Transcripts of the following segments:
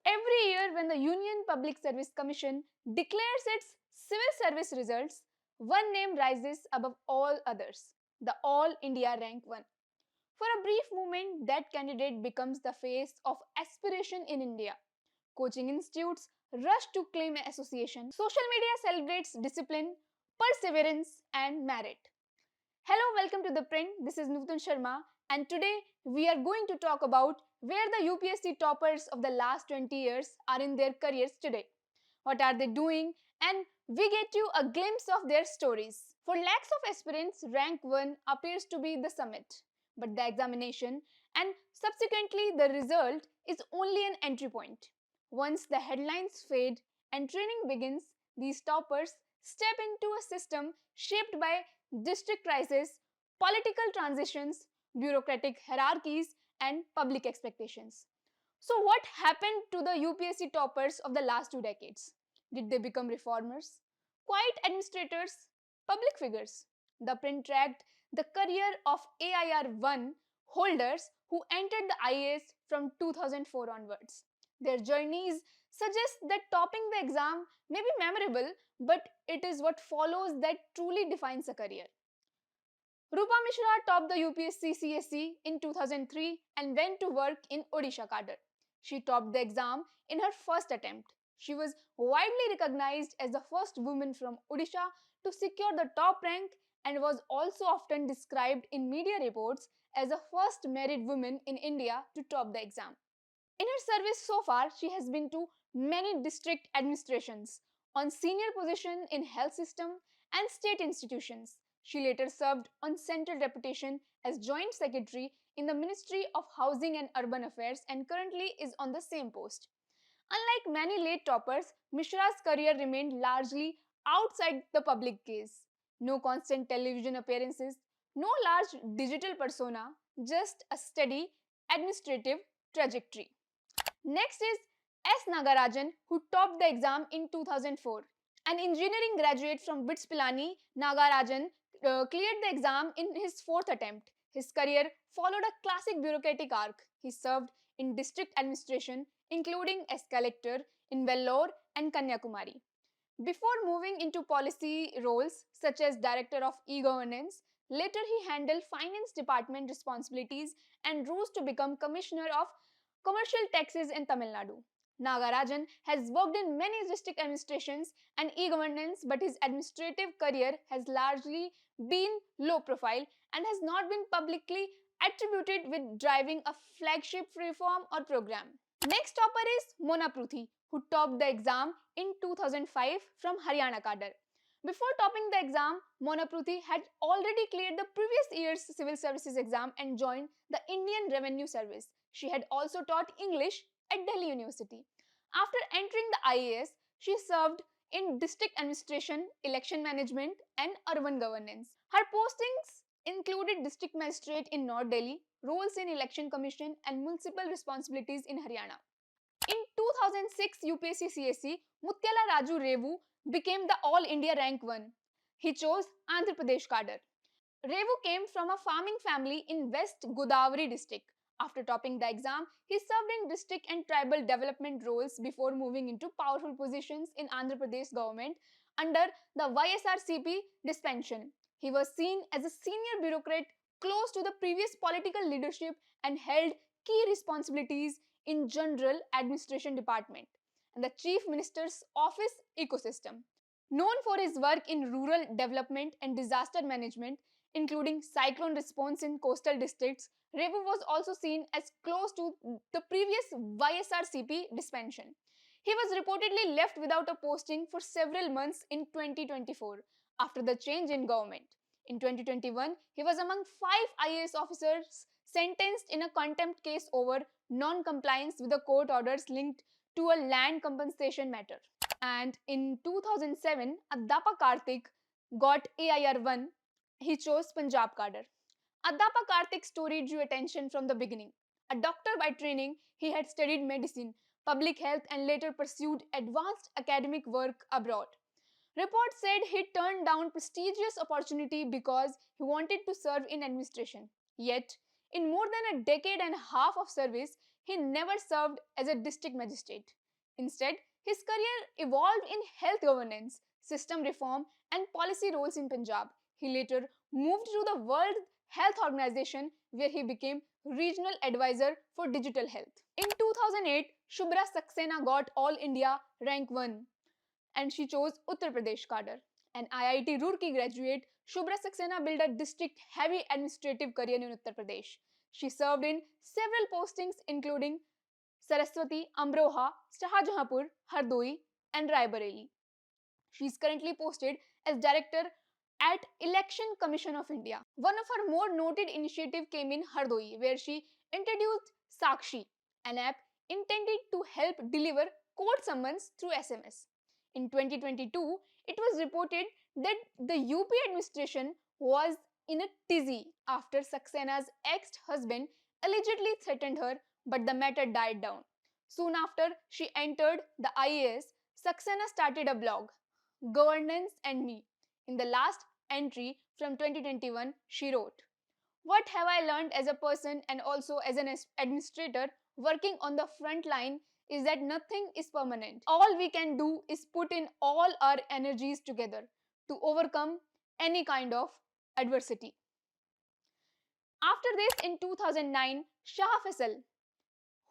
Every year, when the Union Public Service Commission declares its civil service results, one name rises above all others, the All India Rank 1. For a brief moment, that candidate becomes the face of aspiration in India. Coaching institutes rush to claim association. Social media celebrates discipline, perseverance, and merit. Hello, welcome to ThePrint. This is Nutan Sharma, and today we are going to talk about where the UPSC toppers of the last 20 years are in their careers today. What are they doing? And we get you a glimpse of their stories. For lakhs of aspirants, rank 1 appears to be the summit, but the examination and subsequently the result is only an entry point. Once the headlines fade and training begins, these toppers step into a system shaped by district crises, political transitions, bureaucratic hierarchies, and public expectations. So, what happened to the UPSC toppers of the last 2 decades? Did they become reformers, quiet administrators, public figures? The print tracked the career of AIR 1 holders who entered the IAS from 2004 onwards. Their journeys suggest that topping the exam may be memorable, but it is what follows that truly defines a career. Rupa Mishra topped the UPSC CSE in 2003 and went to work in Odisha cadre. She topped the exam in her first attempt. She was widely recognized as the first woman from Odisha to secure the top rank and was also often described in media reports as the first married woman in India to top the exam. In her service so far, she has been to many district administrations, on senior position in health system and state institutions. She later served on central deputation as joint secretary in the Ministry of Housing and Urban Affairs and currently is on the same post. Unlike many late toppers, Mishra's career remained largely outside the public gaze. No constant television appearances, no large digital persona, just a steady administrative trajectory. Next is S. Nagarajan, who topped the exam in 2004. An engineering graduate from BITS Pilani, Nagarajan cleared the exam in his fourth attempt. His career followed a classic bureaucratic arc. He served in district administration, including as collector in Vellore and Kanyakumari. Before moving into policy roles such as director of e-governance, later he handled finance department responsibilities and rose to become commissioner of commercial taxes in Tamil Nadu. Nagarajan has worked in many district administrations and e-governance, but his administrative career has largely been low profile and has not been publicly attributed with driving a flagship reform or program. Next topper is Mona Pruthi, who topped the exam in 2005 from Haryana cadre. Before topping the exam, Mona Pruthi had already cleared the previous year's civil services exam and joined the Indian Revenue Service. She had also taught English at Delhi University. After entering the IAS, she served in district administration, election management, and urban governance. Her postings included district magistrate in North Delhi, roles in election commission, and municipal responsibilities in Haryana. In 2006 UPSC CSE, Mutyalaraju Revu became the All India Rank 1. He chose Andhra Pradesh cadre. Revu came from a farming family in West Godavari district. After topping the exam, he served in district and tribal development roles before moving into powerful positions in Andhra Pradesh government under the YSRCP dispensation. He was seen as a senior bureaucrat close to the previous political leadership and held key responsibilities in General Administration Department and the Chief Minister's Office ecosystem. Known for his work in rural development and disaster management, including cyclone response in coastal districts, Revu was also seen as close to the previous YSRCP dispensation. He was reportedly left without a posting for several months in 2024 after the change in government. In 2021, he was among 5 IAS officers sentenced in a contempt case over non-compliance with the court orders linked to a land compensation matter. And in 2007, Adapa Karthik got AIR 1. He chose Punjab cadre. Adapa Karthik's story drew attention from the beginning. A doctor by training, he had studied medicine, public health, and later pursued advanced academic work abroad. Reports said he turned down prestigious opportunity because he wanted to serve in administration. Yet, in more than a decade and a half of service, he never served as a district magistrate. Instead, his career evolved in health governance, system reform, and policy roles in Punjab. He later moved to the World Health Organization, where he became regional advisor for digital health. In 2008, Shubhra Saxena got All India rank 1 and she chose Uttar Pradesh cadre. An IIT Roorkee graduate, Shubhra Saxena built a district-heavy administrative career in Uttar Pradesh. She served in several postings including Saraswati, Amroha, Shahjahanpur, Hardoi, and Raebareli. She is currently posted as director at Election Commission of India. One of her more noted initiatives came in Hardoi, where she introduced Sakshi, an app intended to help deliver court summons through SMS. In 2022, it was reported that the UP administration was in a tizzy after Saksena's ex-husband allegedly threatened her, but the matter died down. Soon after she entered the IAS, Saxena started a blog, Governance and Me. In the last entry from 2021, she wrote, "What have I learned as a person and also as an administrator working on the front line is that nothing is permanent. All we can do is put in all our energies together to overcome any kind of adversity." After this, in 2009, Shah Faesal,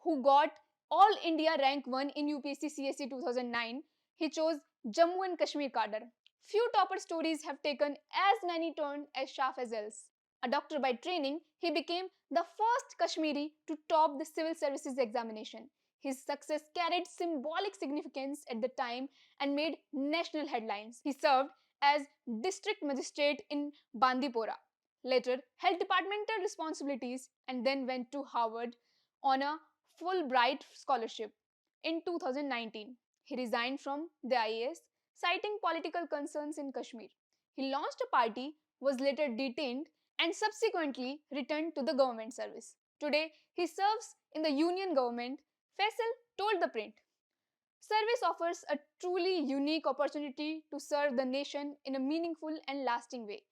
who got All India rank 1 in UPSC CSE 2009, he chose Jammu and Kashmir cadre. Few topper stories have taken as many turns as Shah Faisal's. A doctor by training, he became the first Kashmiri to top the civil services examination. His success carried symbolic significance at the time and made national headlines. He served as district magistrate in Bandipora, later held departmental responsibilities, and then went to Harvard on a Fulbright scholarship. In 2019, he resigned from the IAS, citing political concerns in Kashmir. He launched a party, was later detained, and subsequently returned to the government service. Today, he serves in the union government. Faisal told ThePrint, "Service offers a truly unique opportunity to serve the nation in a meaningful and lasting way.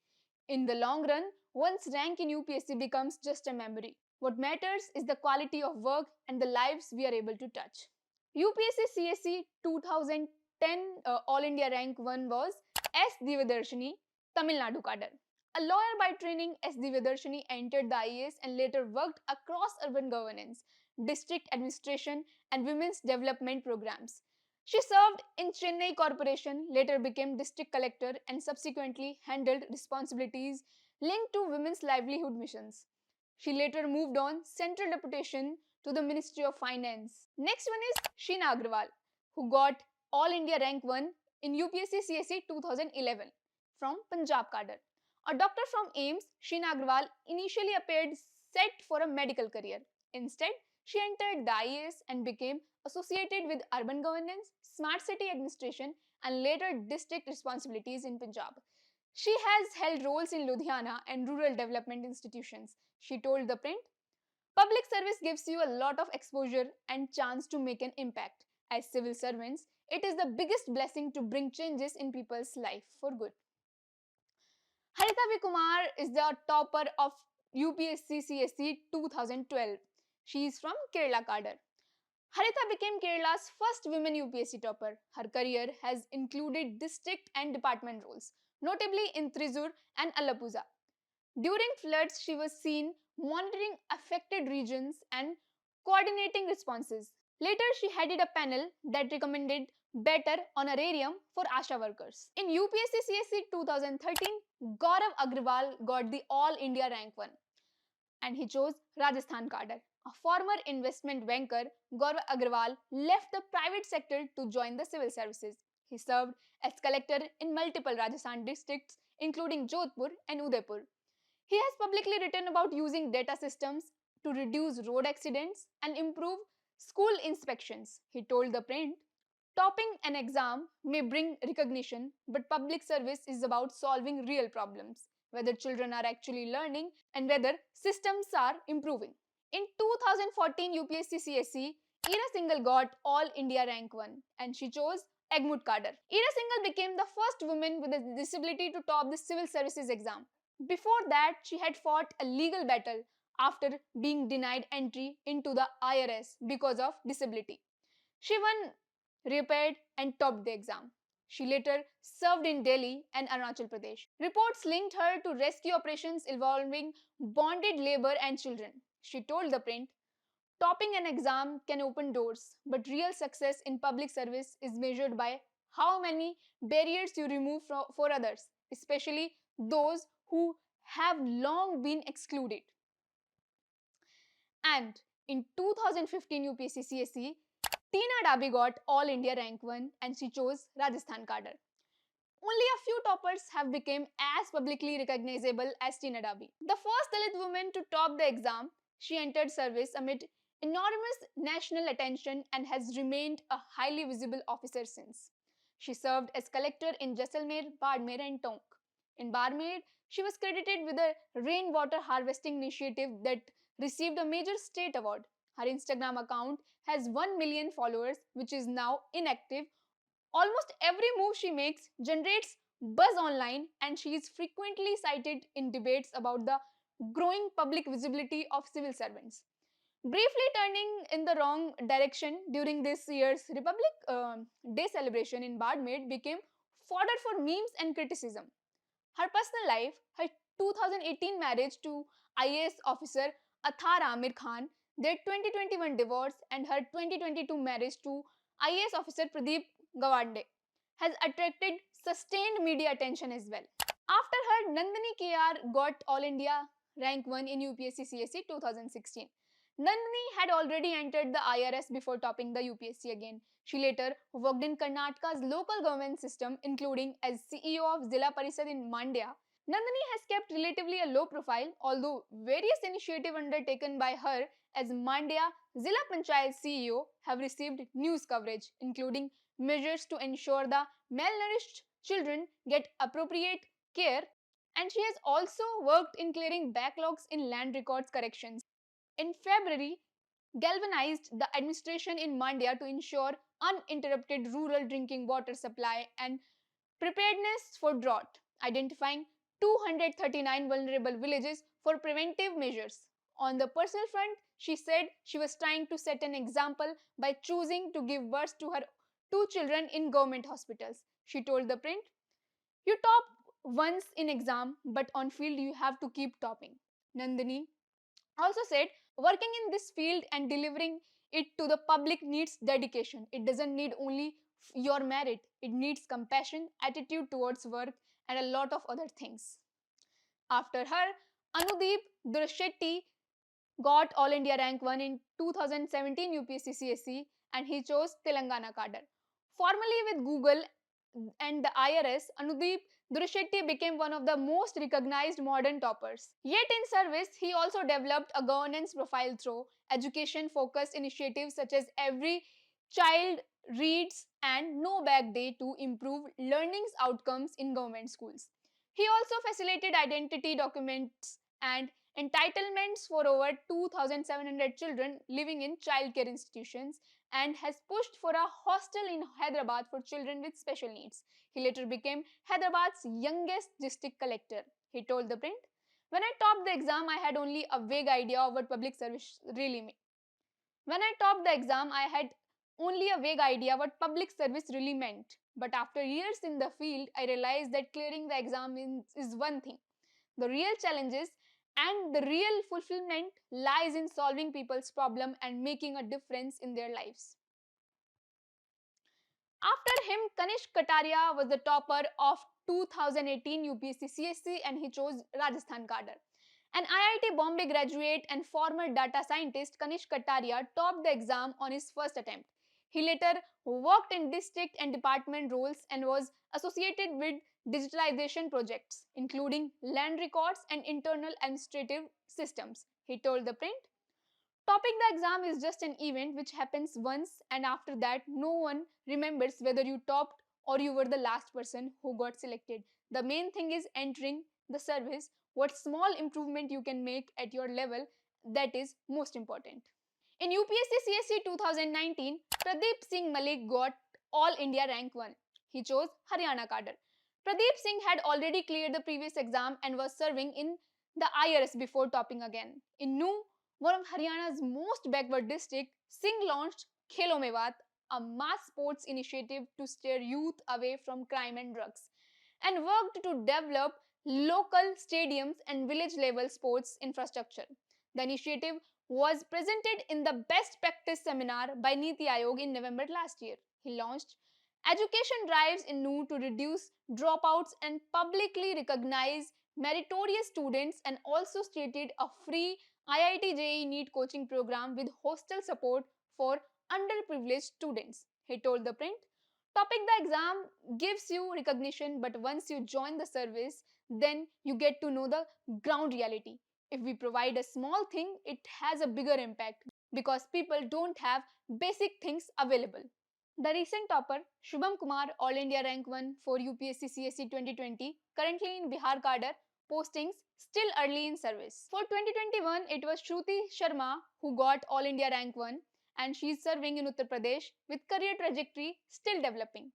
In the long run, one's rank in UPSC becomes just a memory. What matters is the quality of work and the lives we are able to touch." UPSC CSE 2010 All India rank 1 was S. Divadarshini, Tamil Nadu cadre. A lawyer by training, S. Divadarshini entered the IAS and later worked across urban governance, district administration, and women's development programs. She served in Chennai Corporation, later became district collector, and subsequently handled responsibilities linked to women's livelihood missions. She later moved on central deputation to the Ministry of Finance. Next one is Sheena Agrawal, who got All India rank 1 in UPSC CSE 2011 from Punjab cadre. A doctor from AIMS, Sheena Agrawal initially appeared set for a medical career. Instead, she entered the IAS and became associated with urban governance, smart city administration, and later district responsibilities in Punjab. She has held roles in Ludhiana and rural development institutions. She told ThePrint, "Public service gives you a lot of exposure and chance to make an impact. As civil servants, it is the biggest blessing to bring changes in people's life for good." Harita V. Kumar is the topper of UPSC CSE 2012. She is from Kerala cadre. Harita became Kerala's first women UPSC topper. Her career has included district and department roles, notably in Thrissur and Alappuzha. During floods, she was seen monitoring affected regions and coordinating responses. Later, she headed a panel that recommended better honorarium for ASHA workers. In UPSC CSE 2013, Gaurav Agrawal got the All India rank 1 and he chose Rajasthan cadre. A former investment banker, Gaurav Agrawal left the private sector to join the civil services. He served as collector in multiple Rajasthan districts, including Jodhpur and Udaipur. He has publicly written about using data systems to reduce road accidents and improve school inspections. He told ThePrint, "Topping an exam may bring recognition, but public service is about solving real problems, whether children are actually learning and whether systems are improving." In 2014 UPSC CSE, Ira Singhal got All India rank 1 and she chose Egmont cadre. Ira Singhal became the first woman with a disability to top the civil services exam. Before that, she had fought a legal battle after being denied entry into the IRS because of disability. She won, repaired, and topped the exam. She later served in Delhi and Arunachal Pradesh. Reports linked her to rescue operations involving bonded labor and children. She told ThePrint, topping an exam can open doors, but real success in public service is measured by how many barriers you remove for others, especially those who have long been excluded. And in 2015 UPSC CSE, Tina Dabi got All India Rank 1 and she chose Rajasthan cadre. Only a few toppers have become as publicly recognizable as Tina Dabi. The first Dalit woman to top the exam, she entered service amid enormous national attention and has remained a highly visible officer since. She served as collector in Jaisalmer, Badmer and Tonk. In Badmer, she was credited with a rainwater harvesting initiative that received a major state award. Her Instagram account has 1 million followers, which is now inactive. Almost every move she makes generates buzz online, and she is frequently cited in debates about the growing public visibility of civil servants. Briefly turning in the wrong direction during this year's Republic Day celebration in Badmer became fodder for memes and criticism. Her personal life, her 2018 marriage to IAS officer Athar Amir Khan, their 2021 divorce, and her 2022 marriage to IAS officer Pradeep Gawande has attracted sustained media attention as well. After her, Nandini KR got All India Rank 1 in UPSC CSE 2016. Nandini had already entered the IRS before topping the UPSC again. She later worked in Karnataka's local government system, including as CEO of Zilla Parishad in Mandya. Nandini has kept relatively a low profile, although various initiatives undertaken by her as Mandya Zilla Panchayat CEO have received news coverage, including measures to ensure the malnourished children get appropriate care, and she has also worked in clearing backlogs in land records corrections. In February, galvanized the administration in Mandya to ensure uninterrupted rural drinking water supply and preparedness for drought, identifying 239 vulnerable villages for preventive measures. On the personal front, she said she was trying to set an example by choosing to give birth to her two children in government hospitals. She told ThePrint, you top once in exam, but on field you have to keep topping. Nandini also said, working in this field and delivering it to the public needs dedication. It doesn't need only your merit, it needs compassion, attitude towards work, and a lot of other things. After her, Anudeep Durishetty got All India Rank 1 in 2017 UPSC CSE and he chose Telangana cadre. Formerly with Google and the IRS, Anudeep Durishetty became one of the most recognized modern toppers. Yet in service, he also developed a governance profile through education-focused initiatives such as Every Child Reads and No Bag Day to improve learning outcomes in government schools. He also facilitated identity documents and entitlements for over 2,700 children living in childcare institutions and has pushed for a hostel in Hyderabad for children with special needs. He later became Hyderabad's youngest district collector. He told ThePrint, when I topped the exam, I had only a vague idea of what public service really meant. When I topped the exam, I had only a vague idea what public service really meant. But after years in the field, I realized that clearing the exam is one thing. The real challenges and the real fulfillment lies in solving people's problem and making a difference in their lives. After him, Kanish Kataria was the topper of 2018 UPSC CSC and he chose Rajasthan cadre. An IIT Bombay graduate and former data scientist, Kanish Kataria topped the exam on his first attempt. He later worked in district and department roles and was associated with digitalization projects, including land records and internal administrative systems. He told ThePrint, topping the exam is just an event which happens once, and after that, no one remembers whether you topped or you were the last person who got selected. The main thing is entering the service, what small improvement you can make at your level, that is most important. In UPSC CSC 2019, Pradeep Singh Malik got All India Rank 1. He chose Haryana cadre. Pradeep Singh had already cleared the previous exam and was serving in the IRS before topping again. In Nu, one of Haryana's most backward districts, Singh launched Khelo Mewat, a mass sports initiative to steer youth away from crime and drugs, and worked to develop local stadiums and village level sports infrastructure. The initiative was presented in the Best Practice Seminar by Niti Aayog in November last year. He launched education drives in Nu to reduce dropouts and publicly recognize meritorious students, and also stated a free IIT JEE NEET coaching program with hostel support for underprivileged students. He told The Print, topping the exam gives you recognition, but once you join the service, then you get to know the ground reality. If we provide a small thing, it has a bigger impact because people don't have basic things available. The recent topper, Shubham Kumar, All India Rank 1 for UPSC CSC 2020, currently in Bihar cadre, postings still early in service. For 2021, it was Shruti Sharma who got All India Rank 1, and she is serving in Uttar Pradesh with career trajectory still developing.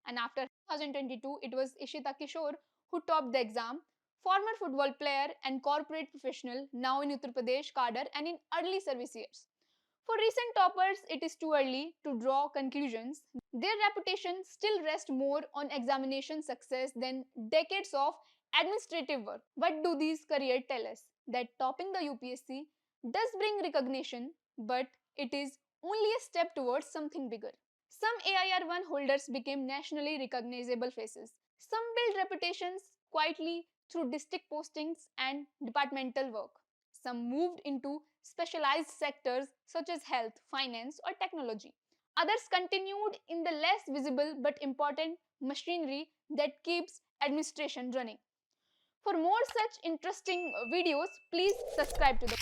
And after 2022, it was Ishita Kishore who topped the exam, former football player and corporate professional, now in Uttar Pradesh cadre and in early service years. For recent toppers, it is too early to draw conclusions. Their reputation still rests more on examination success than decades of administrative work. What do these careers tell us? That topping the UPSC does bring recognition, but it is only a step towards something bigger. Some AIR 1 holders became nationally recognizable faces. Some built reputations quietly through district postings and departmental work. Some moved into specialized sectors such as health, finance, or technology. Others continued in the less visible but important machinery that keeps administration running. For more such interesting videos, please subscribe to the